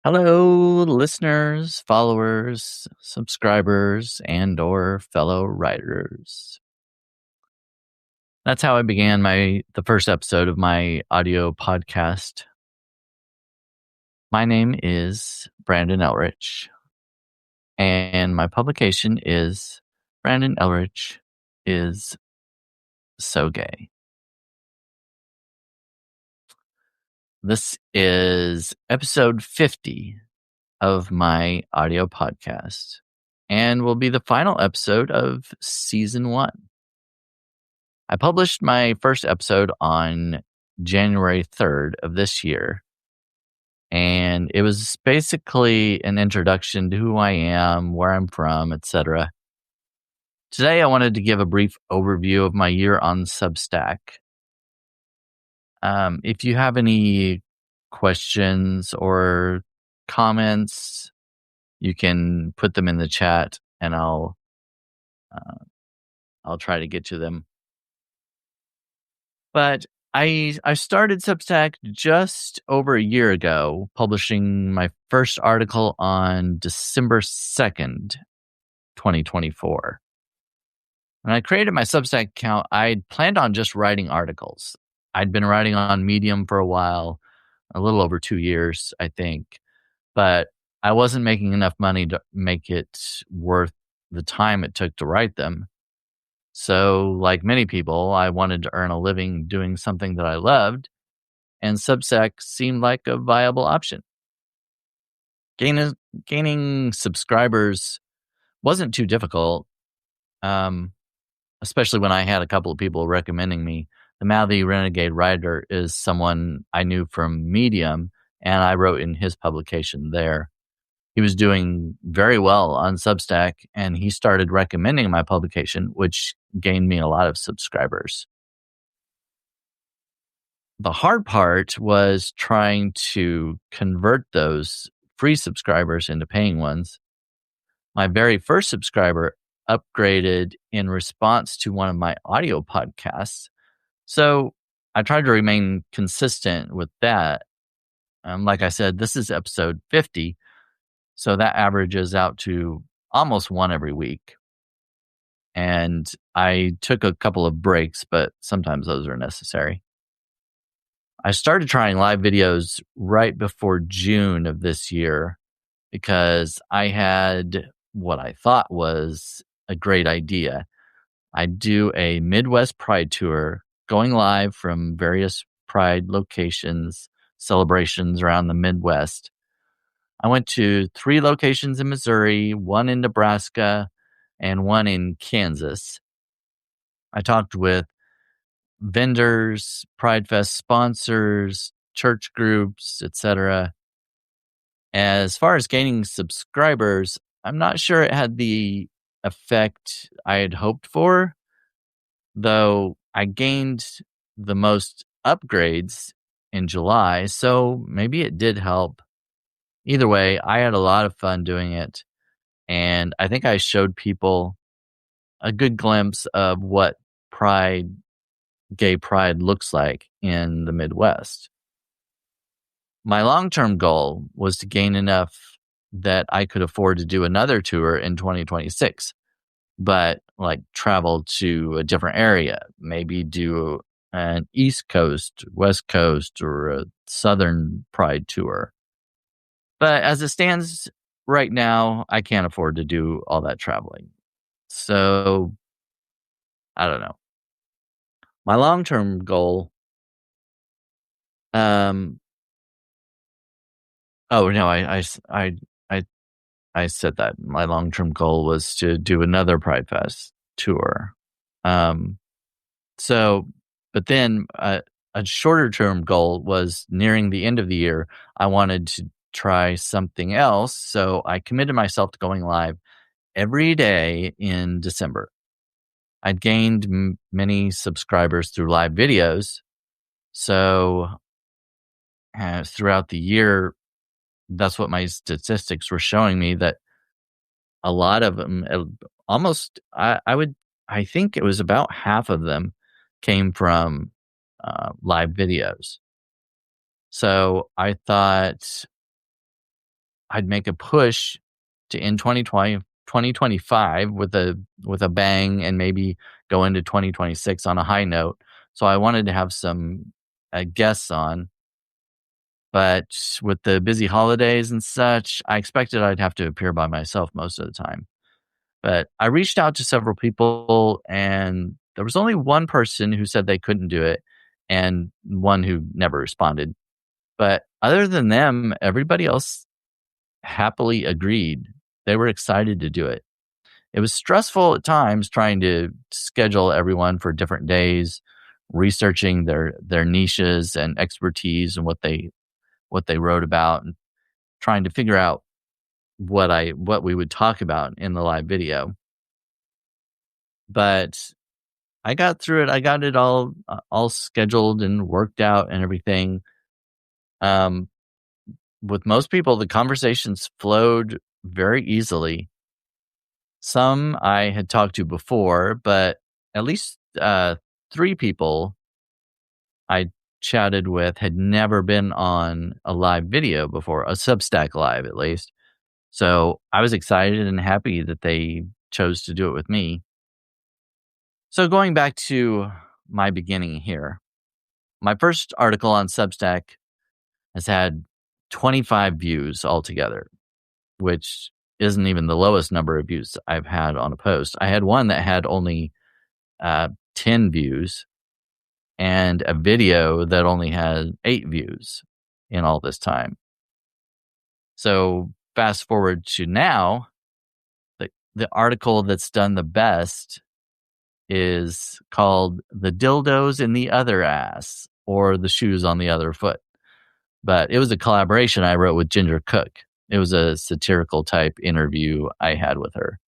Hello, listeners, followers, subscribers, and/or fellow writers. That's how I began the first episode of my audio podcast. My name is Brandon Elrich, and my publication is Brandon Elrich is So Gay. This is episode 50 of my audio podcast and will be the final episode of season 1. I published my first episode on January 3rd of this year, and it was basically an introduction to who I am, where I'm from, etc. Today, I wanted to give a brief overview of my year on Substack. If you have any questions or comments, you can put them in the chat, and I'll try to get to them. But I started Substack just over a year ago, publishing my first article on December 2nd, 2024. When I created my Substack account, I planned on just writing articles. I'd been writing on Medium for a while, a little over 2 years, I think, but I wasn't making enough money to make it worth the time it took to write them. So, like many people, I wanted to earn a living doing something that I loved, and Substack seemed like a viable option. Gaining subscribers wasn't too difficult, especially when I had a couple of people recommending me. The Mouthy Renegade Writer is someone I knew from Medium, and I wrote in his publication there. He was doing very well on Substack, and he started recommending my publication, which gained me a lot of subscribers. The hard part was trying to convert those free subscribers into paying ones. My very first subscriber upgraded in response to one of my audio podcasts, so I tried to remain consistent with that. Like I said, this is episode 50. So that averages out to almost one every week. And I took a couple of breaks, but sometimes those are necessary. I started trying live videos right before June of this year because I had what I thought was a great idea. I'd do a Midwest Pride tour going live from various Pride locations, celebrations around the Midwest. I went to 3 locations in Missouri, 1 in Nebraska, and 1 in Kansas. I talked with vendors, Pride Fest sponsors, church groups, etc. As far as gaining subscribers, I'm not sure it had the effect I had hoped for, though I gained the most upgrades in July, so maybe it did help. Either way, I had a lot of fun doing it, and I think I showed people a good glimpse of what gay pride looks like in the Midwest. My long-term goal was to gain enough that I could afford to do another tour in 2026, but like travel to a different area, maybe do an East Coast, West Coast, or a Southern Pride tour. But as it stands right now, I can't afford to do all that traveling. So, I don't know. My long-term goal, oh no, I said that my long-term goal was to do another Pride Fest tour. So, but then a shorter-term goal was nearing the end of the year. I wanted to try something else, so I committed myself to going live every day in December. I'd gained many subscribers through live videos, so throughout the year, that's what my statistics were showing me, that a lot of them, almost, I think it was about half of them came from live videos. So I thought, I'd make a push to end 2025 with a bang and maybe go into 2026 on a high note. So I wanted to have some guests on, but with the busy holidays and such, I expected I'd have to appear by myself most of the time. But I reached out to several people, and there was only one person who said they couldn't do it, and one who never responded. But other than them, everybody else happily agreed. They were excited to do it. It was stressful at times trying to schedule everyone for different days, researching their niches and expertise and what they wrote about, and trying to figure out what we would talk about in the live video. But I got through it. I got it all scheduled and worked out and everything. Um, with most people, the conversations flowed very easily. Some I had talked to before, but at least 3 people I chatted with had never been on a live video before, a Substack live at least. So I was excited and happy that they chose to do it with me. So going back to my beginning here, my first article on Substack has had 25 views altogether, which isn't even the lowest number of views I've had on a post. I had one that had only 10 views and a video that only had 8 views in all this time. So fast forward to now, the article that's done the best is called "The Dildos in the Other Ass" or "The Shoes on the Other Foot." But it was a collaboration I wrote with Ginger Cook. It was a satirical type interview I had with her.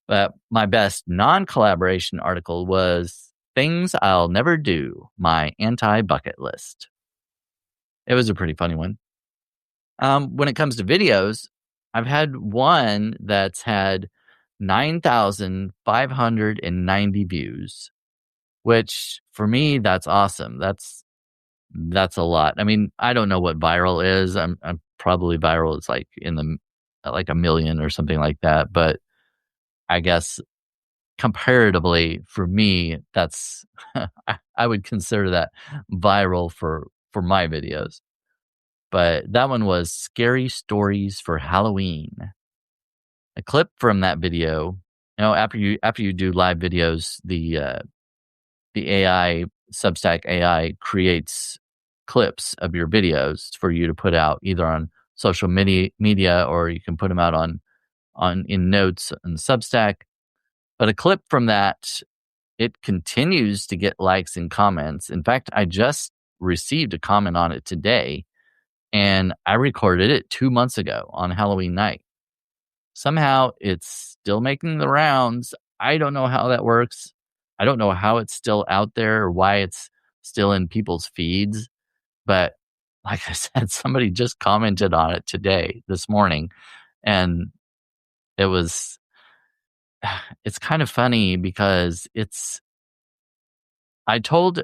But my best non-collaboration article was "Things I'll Never Do, My Anti-Bucket List." It was a pretty funny one. When it comes to videos, I've had one that's had 9,590 views, which for me, that's awesome. That's a lot. I mean, I don't know what viral is. I'm probably viral. It's like in the like 1 million or something like that. But I guess comparatively for me, that's I would consider that viral for my videos. But that one was "Scary Stories for Halloween." A clip from that video, after you do live videos, the AI, Substack AI creates clips of your videos for you to put out either on social media, or you can put them out on in notes and Substack. But a clip from that, it continues to get likes and comments. In fact, I just received a comment on it today, and I recorded it 2 months ago on Halloween night. Somehow it's still making the rounds. I don't know how that works. I don't know how it's still out there or why it's still in people's feeds. But like I said, somebody just commented on it this morning. And it's kind of funny because I told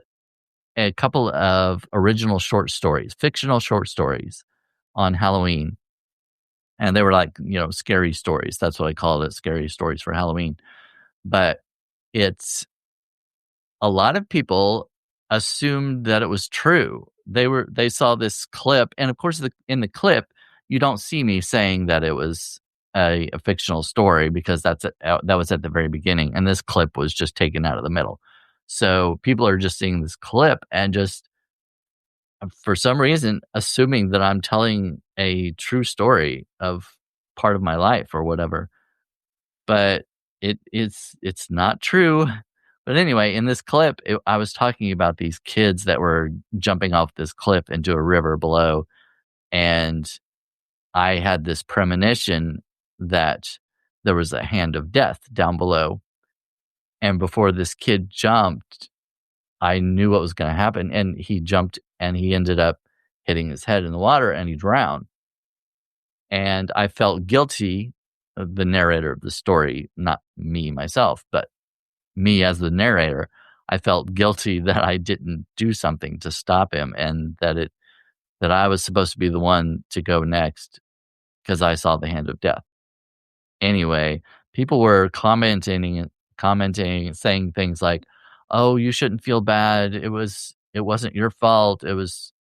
a couple of original short stories, fictional short stories on Halloween. And they were like, scary stories. That's what I called it, "Scary Stories for Halloween." But it's a lot of people assumed that it was true. They saw this clip, and of course, in the clip, you don't see me saying that it was a fictional story because that was at the very beginning, and this clip was just taken out of the middle. So people are just seeing this clip and just for some reason assuming that I'm telling a true story of part of my life or whatever. But it's not true. But anyway, in this clip, I was talking about these kids that were jumping off this cliff into a river below, and I had this premonition that there was a hand of death down below. And before this kid jumped, I knew what was going to happen, and he jumped, and he ended up hitting his head in the water, and he drowned. And I felt guilty, the narrator of the story, not me myself, but me as the narrator. I felt guilty that I didn't do something to stop him, and that I was supposed to be the one to go next. because I saw the hand of death. Anyway, people were commenting, saying things like, "Oh, you shouldn't feel bad. It wasn't your fault. It was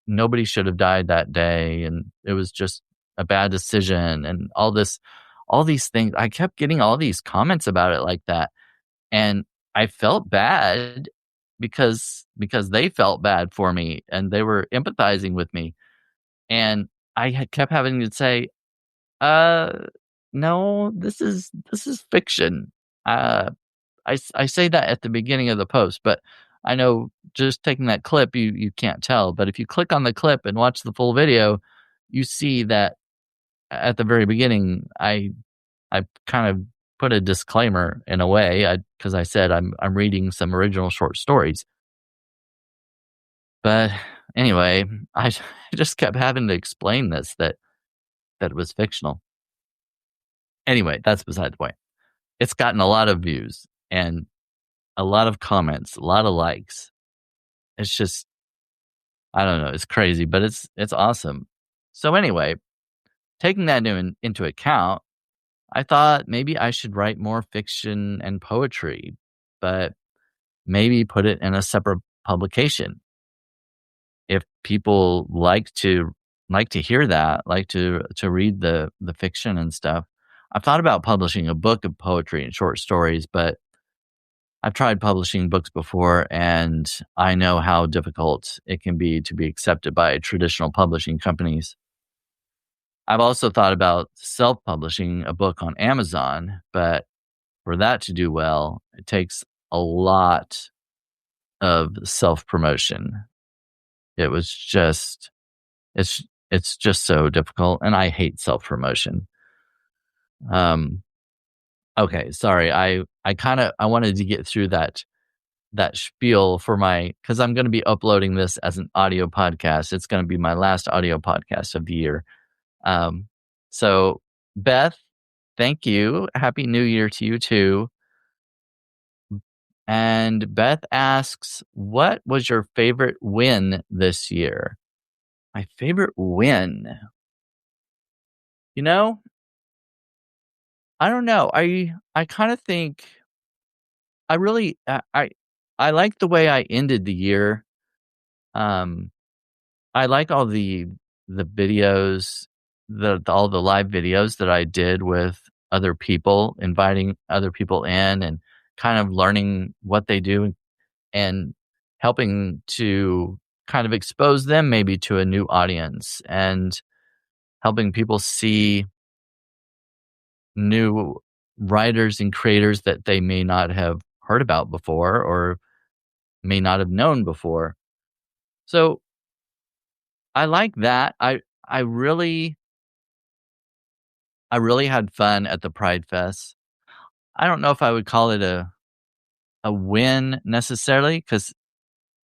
nobody should have died that day, and it was just a bad decision," and all these things. I kept getting all these comments about it like that, and I felt bad because they felt bad for me, and they were empathizing with me, and I had kept having to say, "Uh, no, this is fiction." Uh, I say that at the beginning of the post, but I know just taking that clip, you can't tell, but if you click on the clip and watch the full video, you see that at the very beginning, I kind of put a disclaimer in a way, because I said I'm reading some original short stories. But anyway, I just kept having to explain that it was fictional. Anyway, that's beside the point. It's gotten a lot of views and a lot of comments, a lot of likes. It's just I don't know, it's crazy, but it's awesome. So anyway, taking that into account, I thought maybe I should write more fiction and poetry, but maybe put it in a separate publication. If people like to hear that, like to read the fiction and stuff. I've thought about publishing a book of poetry and short stories, but I've tried publishing books before, and I know how difficult it can be to be accepted by traditional publishing companies. I've also thought about self-publishing a book on Amazon, but for that to do well, it takes a lot of self-promotion. It was just it's it's just so difficult, and I hate self-promotion. Um, okay, sorry. I wanted to get through that spiel for because I'm going to be uploading this as an audio podcast. It's going to be my last audio podcast of the year. Um, so Beth, thank you. Happy New Year to you too. And Beth asks, what was your favorite win this year? My favorite win. You know, I don't know. I kind of think I really I like the way I ended the year. Um, I like all the videos, all the live videos that I did with other people, inviting other people in and kind of learning what they do and helping to kind of expose them maybe to a new audience and helping people see new writers and creators that they may not have heard about before or may not have known before. So I like that. I really I really had fun at the Pride Fest. I don't know if I would call it a win necessarily because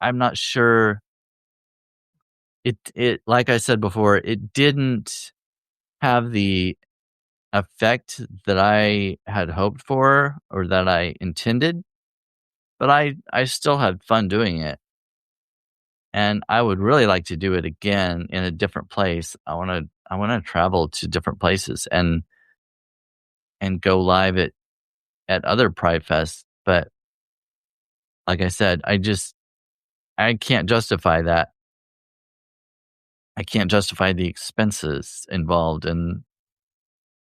I'm not sure it like I said before, it didn't have the effect that I had hoped for or that I intended, but I still had fun doing it. And I would really like to do it again in a different place. I wanna travel to different places and go live at other Pride Fests, but like I said, I can't justify that. I can't justify the expenses involved in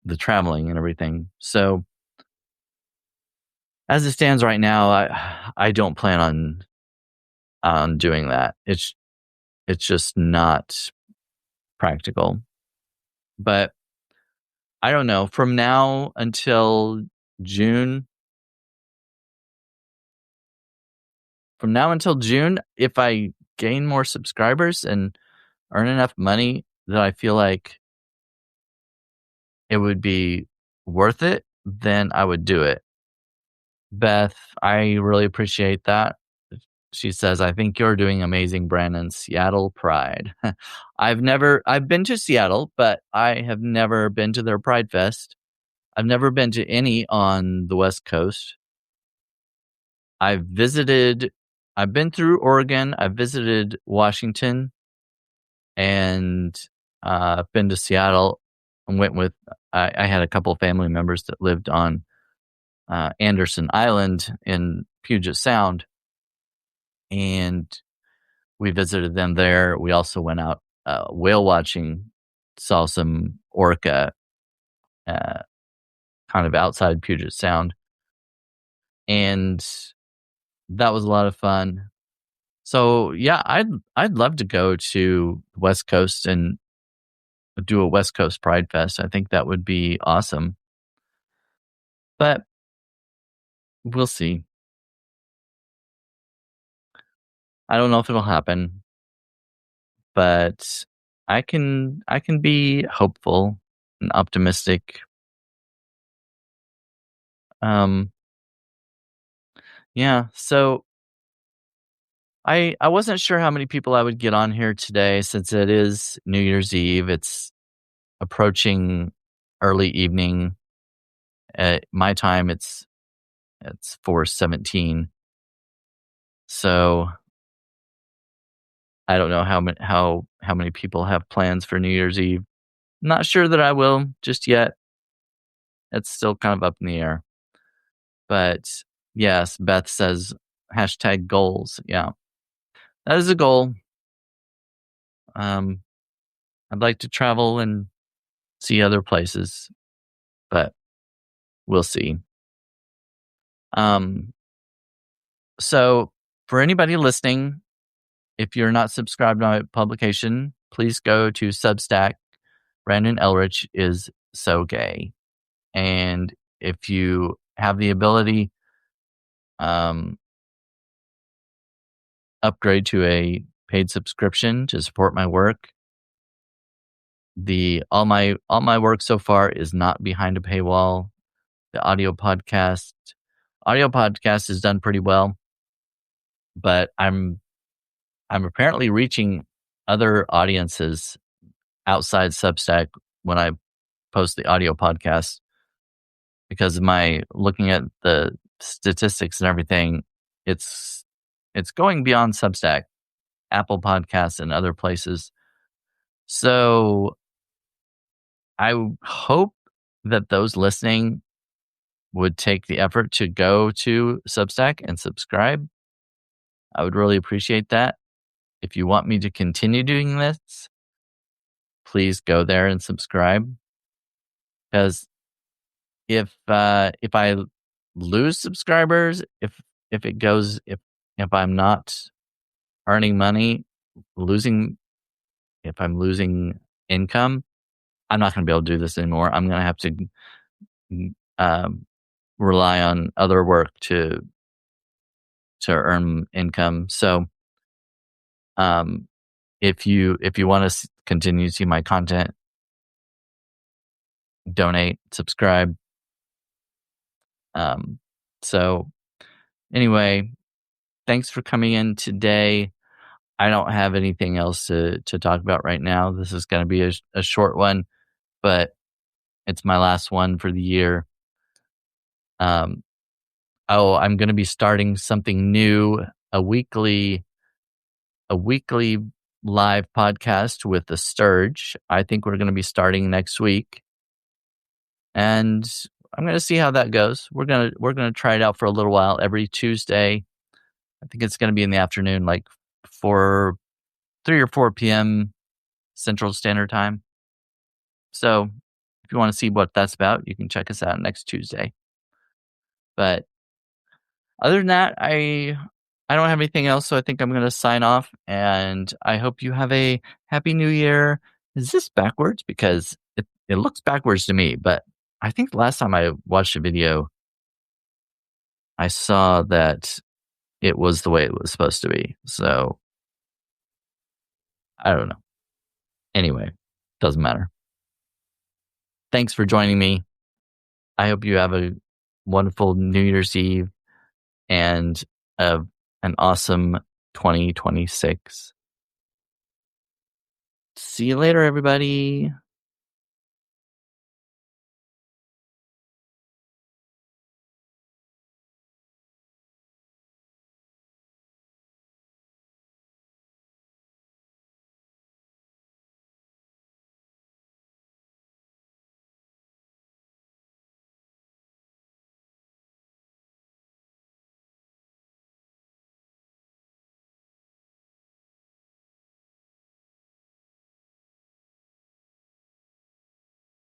the traveling and everything. So, as it stands right now, I don't plan on doing that. It's just not practical. But I don't know, from now until June if I gain more subscribers and earn enough money that I feel like it would be worth it, then I would do it. Beth, I really appreciate that. She says, "I think you're doing amazing, Brandon. Seattle Pride." I've been to Seattle, but I have never been to their Pride Fest. I've never been to any on the West Coast. I've visited I've been through Oregon, I've visited Washington, and I've been to Seattle. went with, I had a couple of family members that lived on Anderson Island in Puget Sound, and we visited them there. We also went out whale watching, saw some orca uh, kind of outside Puget Sound, and that was a lot of fun. So yeah, I'd love to go to the West Coast and do a West Coast Pride Fest. I think that would be awesome. But we'll see. I don't know if it'll happen, but I can be hopeful and optimistic. Um yeah, so I wasn't sure how many people I would get on here today since it is New Year's Eve. It's approaching early evening. At my time it's 4:17. So I don't know how many people have plans for New Year's Eve. Not sure that I will just yet. It's still kind of up in the air. But yes, Beth says hashtag goals. Yeah, that is a goal. Um, I'd like to travel and see other places, but we'll see. Um, so for anybody listening, if you're not subscribed to my publication, please go to Substack. Brandon Elrich is so gay. And if you have the ability, um, upgrade to a paid subscription to support my work. All my work so far is not behind a paywall. The audio podcast is done pretty well, but I'm apparently reaching other audiences outside Substack when I post the audio podcast because of my looking at the statistics and everything. It's going beyond Substack, Apple Podcasts, and other places. So I hope that those listening would take the effort to go to Substack and subscribe. I would really appreciate that. If you want me to continue doing this, please go there and subscribe. Because if I lose subscribers, if I'm not earning money, if I'm losing income, I'm not going to be able to do this anymore. I'm going to have to rely on other work to earn income. So, if you want to continue to see my content, donate, subscribe. So anyway, thanks for coming in today. I don't have anything else to talk about right now. This is going to be a short one, but it's my last one for the year. I'm going to be starting something new, a weekly live podcast with the Sturge. I think we're going to be starting next week, and I'm going to see how that goes. We're going to try it out for a little while every Tuesday. I think it's going to be in the afternoon, like 3 or 4 p.m. Central Standard Time. So if you want to see what that's about, you can check us out next Tuesday. But other than that, I don't have anything else, so I think I'm going to sign off, and I hope you have a happy new year. Is this backwards? Because it looks backwards to me, but I think the last time I watched a video, I saw that it was the way it was supposed to be. So I don't know. Anyway, doesn't matter. Thanks for joining me. I hope you have a wonderful New Year's Eve and an awesome 2026. See you later, everybody.